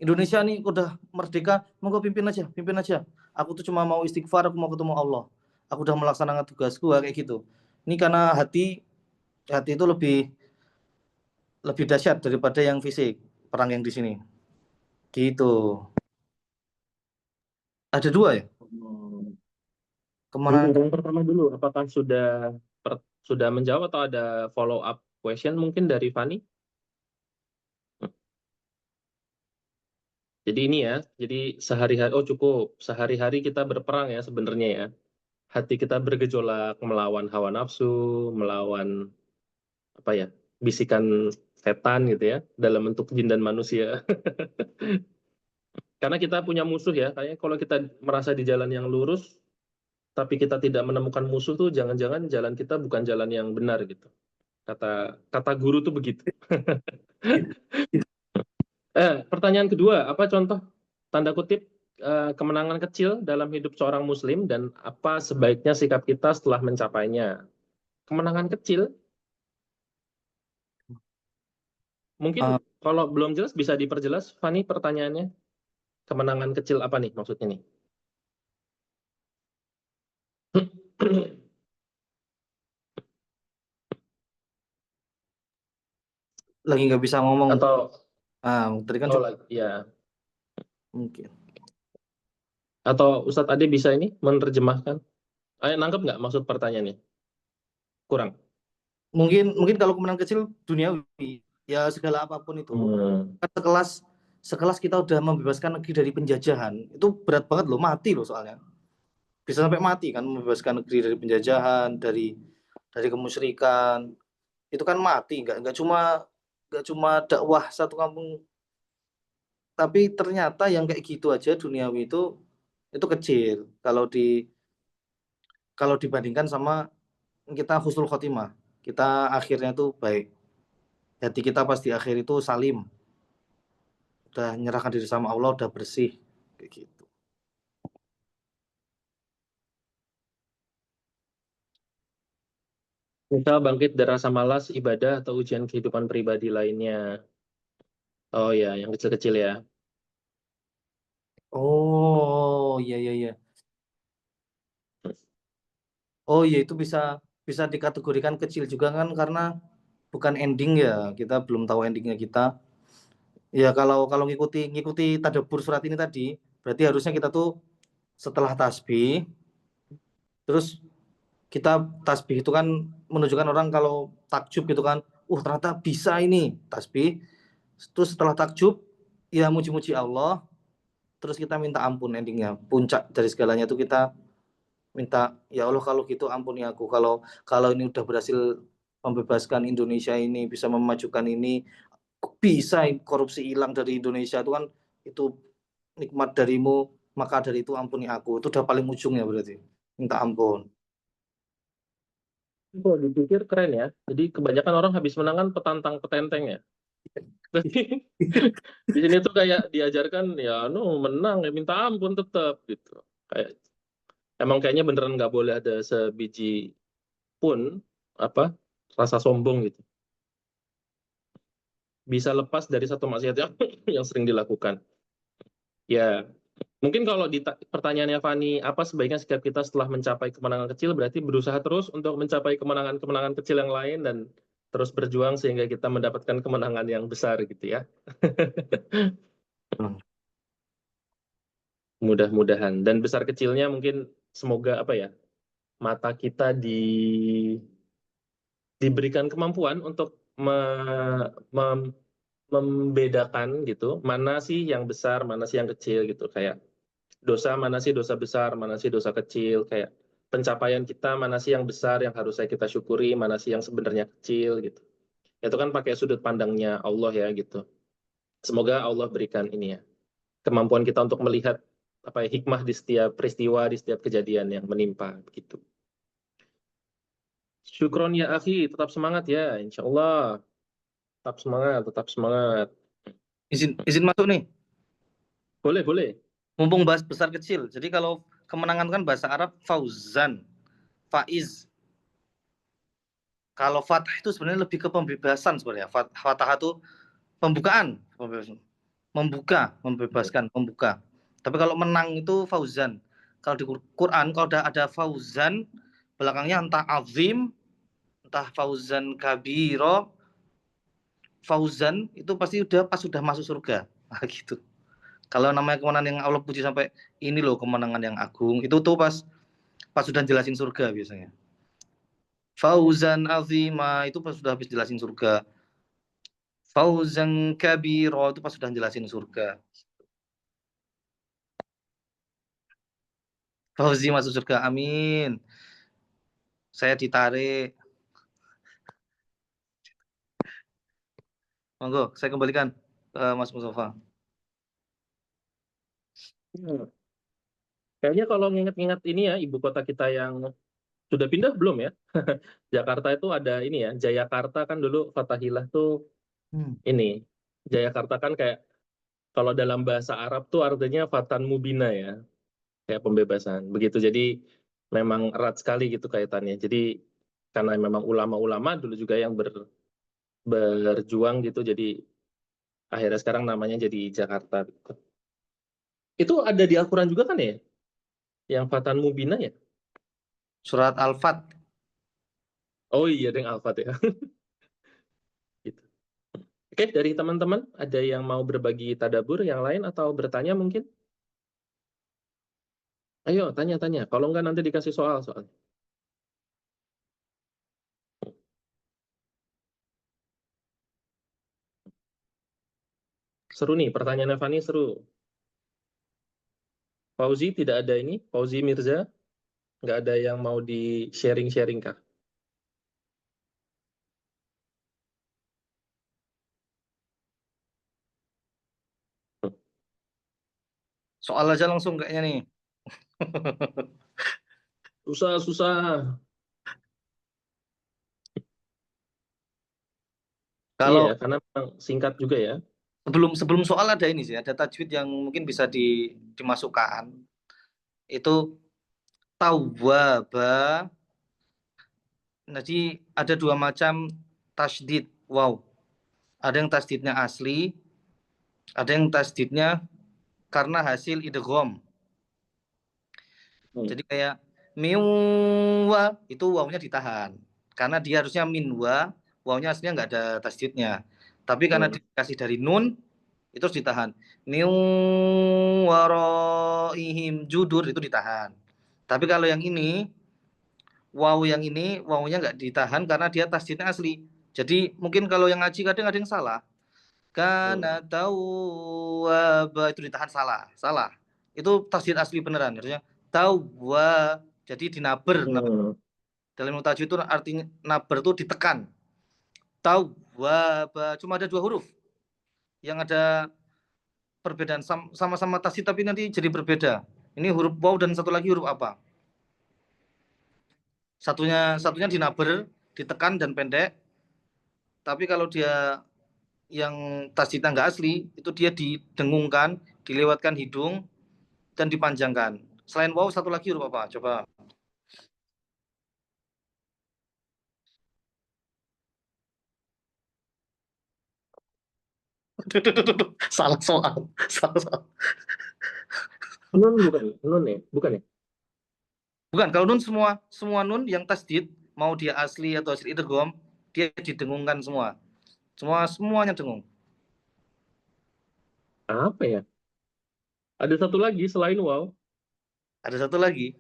Indonesia nih udah merdeka monggo pimpin aja aku tuh cuma mau istighfar aku mau ketemu Allah aku udah melaksanakan tugasku kayak gitu ini karena hati itu lebih lebih dahsyat daripada yang fisik perang yang di sini gitu ada dua ya Hmm. kemana Yang pertama dulu, apakah sudah menjawab atau ada follow up question mungkin dari Fani? Jadi ini ya, jadi sehari-hari, oh cukup, sehari-hari kita berperang ya sebenarnya ya. Hati kita bergejolak melawan hawa nafsu, melawan apa ya, bisikan setan gitu ya, dalam bentuk jin dan manusia. Karena kita punya musuh ya, kayaknya kalau kita merasa di jalan yang lurus, tapi kita tidak menemukan musuh tuh jangan-jangan jalan kita bukan jalan yang benar gitu. Kata guru tuh begitu. Pertanyaan kedua, apa contoh tanda kutip kemenangan kecil dalam hidup seorang muslim dan apa sebaiknya sikap kita setelah mencapainya? Kemenangan kecil, mungkin Eh, kalau belum jelas bisa diperjelas, Fani, pertanyaannya. Kemenangan kecil apa nih maksudnya nih? lagi nggak bisa ngomong. Atau Tadi kan oh coba lagi ya. mungkin. Atau Ustadz Ade bisa ini menerjemahkan? Ayo nangkep nggak maksud pertanyaannya? Kurang. Mungkin kalau kemenangan kecil duniawi, ya segala apapun itu. Hmm. Kan sekelas kita udah membebaskan negeri dari penjajahan, itu berat banget loh, mati loh soalnya. Bisa sampai mati kan, membebaskan negeri dari penjajahan, dari kemusyrikan. Itu kan mati, nggak cuma dakwah satu kampung, tapi ternyata yang kayak gitu aja duniawi itu kecil kalau dibandingkan sama kita husnul khotimah. Kita akhirnya tuh baik. Hati kita pas di akhir itu salim, udah nyerahkan diri sama Allah, udah bersih kayak gitu. Misal bangkit dari rasa malas, ibadah, atau ujian kehidupan pribadi lainnya. Oh ya, yang kecil-kecil ya. Oh, iya iya iya. Oh iya, itu bisa bisa dikategorikan kecil juga kan, karena bukan ending ya. Kita belum tahu endingnya kita. Ya kalau kalau ngikuti ngikuti tadabbur surat ini tadi, berarti harusnya kita tuh setelah tasbih, terus kita tasbih itu kan menunjukkan orang kalau takjub gitu kan, ternyata bisa ini tasbih. Terus setelah takjub, ya muji-muji Allah, terus kita minta ampun. Endingnya puncak dari segalanya itu kita minta, ya Allah kalau gitu ampuni aku, kalau kalau ini udah berhasil membebaskan Indonesia ini, bisa memajukan ini, kok bisa korupsi hilang dari Indonesia, itu kan itu nikmat darimu, maka dari itu ampuni aku. Itu udah paling ujungnya berarti minta ampun. Kok dipikir keren ya. Jadi kebanyakan orang habis menang kan petantang petenteng ya. Jadi di sini tuh kayak diajarkan ya, no menang ya minta ampun tetap gitu. Kayak emang kayaknya beneran nggak boleh ada sebiji pun apa rasa sombong gitu. Bisa lepas dari satu maksiat yang yang sering dilakukan. Ya, mungkin kalau di pertanyaannya Fani, apa sebaiknya sikap kita setelah mencapai kemenangan kecil, berarti berusaha terus untuk mencapai kemenangan-kemenangan kecil yang lain dan terus berjuang sehingga kita mendapatkan kemenangan yang besar gitu ya. Mudah-mudahan. Dan besar kecilnya mungkin semoga apa ya, mata kita diberikan kemampuan untuk membedakan gitu, mana sih yang besar, mana sih yang kecil gitu. Kayak dosa mana sih dosa besar, mana sih dosa kecil, kayak pencapaian kita mana sih yang besar yang harusnya kita syukuri, mana sih yang sebenarnya kecil gitu. Itu kan pakai sudut pandangnya Allah ya gitu. Semoga Allah berikan ini ya, kemampuan kita untuk melihat apa ya, hikmah di setiap peristiwa, di setiap kejadian yang menimpa gitu. Syukron ya akhi, tetap semangat ya, insya Allah. Tetap semangat, tetap semangat. Izin masuk nih, Boleh, boleh. mumpung bahas besar kecil. Jadi kalau kemenangan kan bahasa Arab fauzan, faiz. Kalau fatah itu sebenarnya lebih ke pembebasan sebenarnya. Fatah itu pembukaan, membuka, membebaskan, membuka. Tapi kalau menang itu fauzan. Kalau di Quran kalau ada fauzan, belakangnya entah azim, entah fauzan kabiro, fauzan itu pasti udah pas sudah masuk surga. Nah, gitu. Kalau namanya kemenangan yang Allah puji sampai ini loh kemenangan yang agung, itu tuh pas pas sudah jelasin surga biasanya. Fauzan azima itu pas sudah habis jelasin surga. Fauzan kabiro itu pas sudah jelasin surga. Fauzi masuk surga, amin. Saya ditarik. Monggo, saya kembalikan ke Mas Mustafa. Hmm. Kayaknya kalau nginget-nginget ini ya, ibu kota kita yang sudah pindah belum ya? Jakarta itu ada ini ya, Jayakarta kan dulu Fatahillah tuh ini. Jayakarta kan kayak kalau dalam bahasa Arab tuh artinya Fatan Mubina ya, kayak pembebasan. Begitu. Jadi memang erat sekali gitu kaitannya. Jadi karena memang ulama-ulama dulu juga yang berjuang gitu, jadi akhirnya sekarang namanya jadi Jakarta. Itu ada di Al-Quran juga kan ya? Yang Fatan Mubina ya? Surat Al-Fat. Oh iya, dengan Al-Fat ya. Gitu. Oke, dari teman-teman ada yang mau berbagi tadabur yang lain atau bertanya mungkin? Ayo tanya-tanya. Kalau enggak nanti dikasih soal. Seru nih, pertanyaannya Fani seru. Fauzi tidak ada ini, Fauzi Mirza, nggak ada yang mau di sharing-sharing kah? Soal aja langsung kayaknya nih. Susah. Iya Kalau ya, karena memang singkat juga ya. sebelum sebelum soal ada ini sih, ada tajwid yang mungkin bisa dimasukkan. Itu tawwaba. Jadi ada dua macam tasdid. Wow. Ada yang tasdidnya asli, ada yang tasdidnya karena hasil idgham. Hmm. Jadi kayak miwa itu wawnya ditahan. Karena dia harusnya minwa, wawnya aslinya nggak ada tasdidnya. Tapi karena Hmm. dikasih dari nun, itu harus ditahan. Min waraihim judur itu ditahan. Tapi kalau yang ini, waw yang ini, wawnya nggak ditahan karena dia tasdidnya asli. Jadi mungkin kalau yang ngaji kadang ada yang salah. Hmm. Karena tawwaba itu ditahan salah, salah. Itu tasdid asli beneran. Artinya tawwa jadi dinaber. Hmm. Dalam ilmu tajwid itu artinya naber itu ditekan. Tawwaba cuma ada dua huruf yang ada perbedaan sama-sama tasdid tapi nanti jadi berbeda. Ini huruf waw dan satu lagi huruf apa? Satunya dinaber, ditekan dan pendek. Tapi kalau dia yang tasdidnya nggak asli, itu dia didengungkan, dilewatkan hidung dan dipanjangkan. Selain waw satu lagi huruf apa? Coba. Salah soal. Salah soal. Nun bukan, nun ya, bukan ya. Bukan, kalau nun semua nun yang tasdid mau dia asli atau asli idgham, dia didengungkan semua. Semuanya dengung. Apa ya? Ada satu lagi selain wow. Ada satu lagi.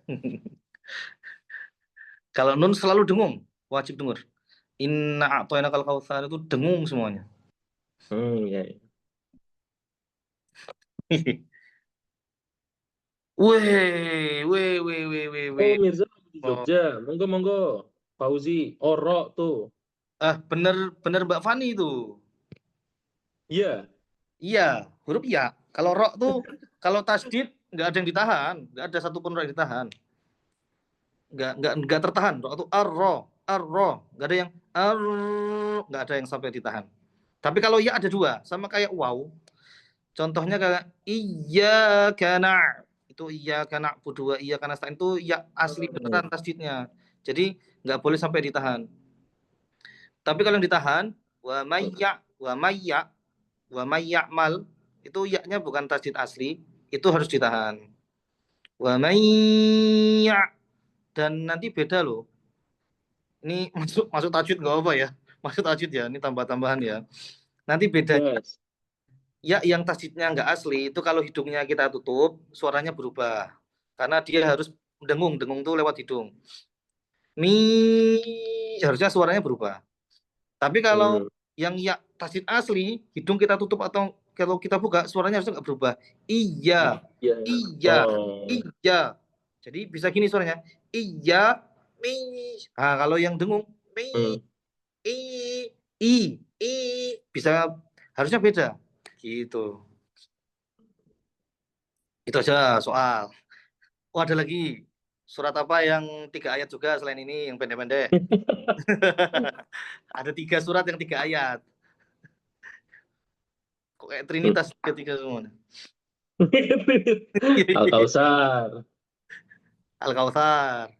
Kalau nun selalu dengung, wajib dengur. Inna a'toinakal kautsar itu dengung semuanya. Ya. Weh, weh, weh, weh, weh, Oh, weh. Mirza di Oh. Jogja. Monggo. Fauzi, Oro tuh. Bener bener Mbak Fani itu. Iya. Iya, huruf iya. Kalau ro tuh kalau tasdid nggak ada yang ditahan, nggak ada satupun ro yang ditahan. Nggak tertahan. Ro itu arro, nggak ada yang ar, nggak ada yang sampai ditahan. Tapi kalau ya ada dua, sama kayak wow. Contohnya kayak iya kana itu iya kana dua iya kana stain itu ya asli Hmm. beneran tasdidnya. Jadi nggak boleh sampai ditahan. Tapi kalau yang ditahan wa mayya wa mayyamal itu yaknya bukan tasdid asli, itu harus ditahan. Wa mayya dan nanti beda loh. Ini masuk masuk tajwid nggak apa ya? Masuk tajwid ya, ini tambah-tambahan ya. Nanti beda Yes. ya yang tasdidnya nggak asli itu kalau hidungnya kita tutup suaranya berubah karena dia harus dengung dengung tuh lewat hidung mi harusnya suaranya berubah tapi kalau Hmm. yang ya tasdid asli hidung kita tutup atau kalau kita buka suaranya harusnya nggak berubah iya Iya. iya Oh. iya jadi bisa gini suaranya iya mi kalau yang dengung mi Hmm. i i i bisa harusnya beda gitu. Itu aja soal. Oh, ada lagi. Surat apa yang 3 ayat juga selain ini yang pendek-pendek? Ada 3 surat yang 3 ayat. Kok kayak Trinitas ketiga semua. Al-Kautsar, Al-Kautsar.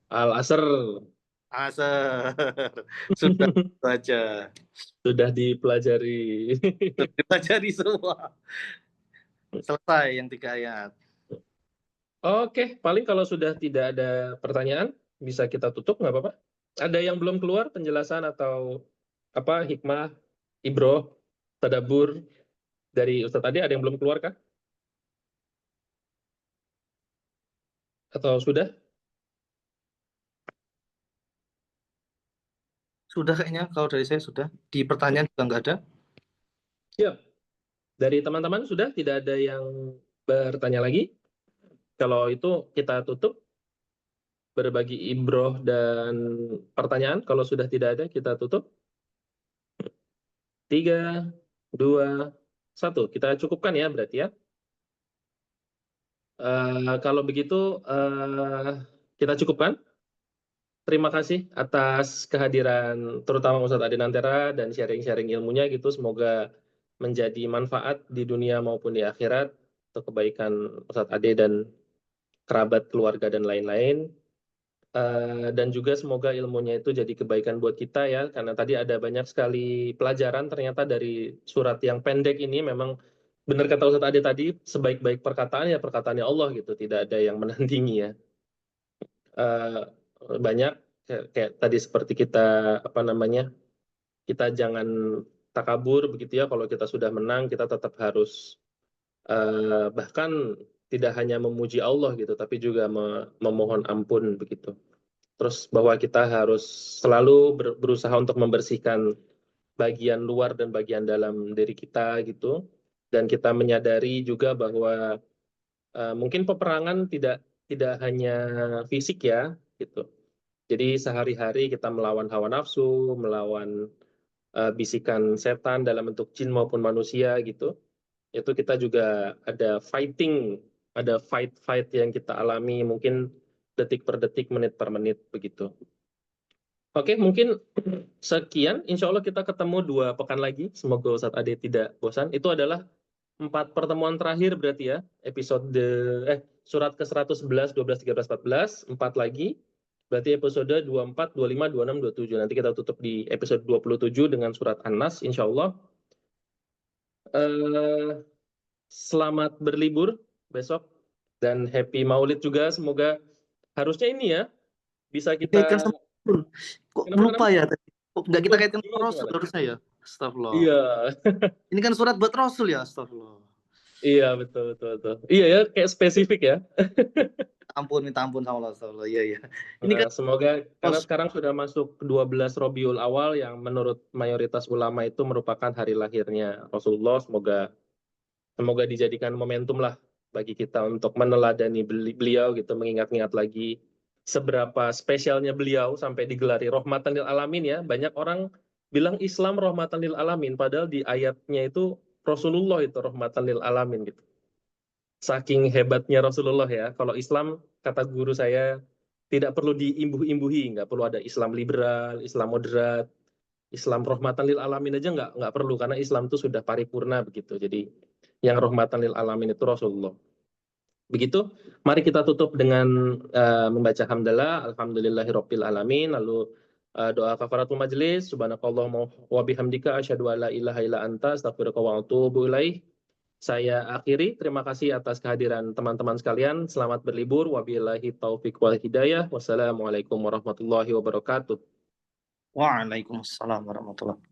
Al-Asr. Asar. Sudah itu aja. Sudah dipelajari. Sudah dipelajari semua. Selesai yang 3 ayat. Oke, paling kalau sudah tidak ada pertanyaan, bisa kita tutup, nggak apa-apa. Ada yang belum keluar penjelasan atau apa hikmah, ibroh, tadabur dari Ustadz Ade, ada yang belum keluar kah? Atau sudah? Sudah kayaknya kalau dari saya sudah. Di pertanyaan juga nggak ada. Siap. Dari teman-teman sudah tidak ada yang bertanya lagi? Kalau itu kita tutup berbagi ibroh dan pertanyaan. Kalau sudah tidak ada, kita tutup. 3, 2, 1. Kita cukupkan ya berarti ya. Kalau begitu kita cukupkan. Terima kasih atas kehadiran terutama Ustadz Ade Nantera dan sharing-sharing ilmunya gitu. Semoga menjadi manfaat di dunia maupun di akhirat untuk kebaikan Ustadz Ade dan kerabat, keluarga, dan lain-lain. Dan juga semoga ilmunya itu jadi kebaikan buat kita ya, karena tadi ada banyak sekali pelajaran ternyata dari surat yang pendek ini. Memang benar kata Ustadz Ade tadi, sebaik-baik perkataan ya perkataannya Allah gitu, tidak ada yang menandingi ya. Banyak kayak tadi seperti kita apa namanya, kita jangan takabur begitu ya, kalau kita sudah menang kita tetap harus bahkan tidak hanya memuji Allah gitu, tapi juga memohon ampun begitu. Terus bahwa kita harus selalu berusaha untuk membersihkan bagian luar dan bagian dalam diri kita gitu. Dan kita menyadari juga bahwa mungkin peperangan tidak hanya fisik ya gitu. Jadi sehari-hari kita melawan hawa nafsu, melawan bisikan setan dalam bentuk jin maupun manusia gitu. Itu kita juga ada fighting, ada fight-fight yang kita alami mungkin detik per detik, menit per menit begitu. Oke, mungkin sekian. Insya Allah kita ketemu 2 pekan lagi. Semoga Ustadz Ade tidak bosan. Itu adalah 4 pertemuan terakhir berarti ya. Episode surat ke-111, 12, 13, 14. 4 lagi. Berarti episode 24, 25, 26, 27. Nanti kita tutup di episode 27 dengan surat An-Nas, insya Allah. Selamat berlibur besok. Dan happy Maulid juga. Semoga harusnya ini ya bisa Dikaitkan kita... sama Rasul. Kok Kenapa? lupa ya tadi? Kok nggak kita kaitkan sama Rasul Gimana? harusnya ya? Astagfirullah. Iya. Ini kan surat buat Rasul ya, astagfirullah. Iya, betul, betul, betul. Iya ya, kayak spesifik ya. Ampun, minta ampun sama Allah, astagfirullah. Iya, iya. Ini kan Semoga, karena Rasul. sekarang sudah masuk 12 Rabiul Awal yang menurut mayoritas ulama itu merupakan hari lahirnya Rasulullah. Semoga dijadikan momentum lah bagi kita untuk meneladani beliau gitu, mengingat-ingat lagi seberapa spesialnya beliau sampai digelari rahmatan lil alamin ya. Banyak orang bilang Islam rahmatan lil alamin, padahal di ayatnya itu Rasulullah itu rahmatan lil alamin gitu. Saking hebatnya Rasulullah ya. Kalau Islam, kata guru saya, tidak perlu diimbuh-imbuhi, nggak perlu ada Islam liberal, Islam moderat, Islam rahmatan lil alamin aja nggak perlu, karena Islam itu sudah paripurna begitu. Jadi yang rahmatan lil alamin itu Rasulullah. Begitu, mari kita tutup dengan membaca hamdalah, alhamdulillahirabbil alamin, lalu doa kafaratul majelis, subhanakallahumma wa bihamdika asyhadu an la ilaha illa anta astaghfiruka wa atubu ilaik. Saya akhiri, terima kasih atas kehadiran teman-teman sekalian. Selamat berlibur, wabillahi taufiq wal hidayah. Wassalamualaikum warahmatullahi wabarakatuh. Waalaikumsalam warahmatullahi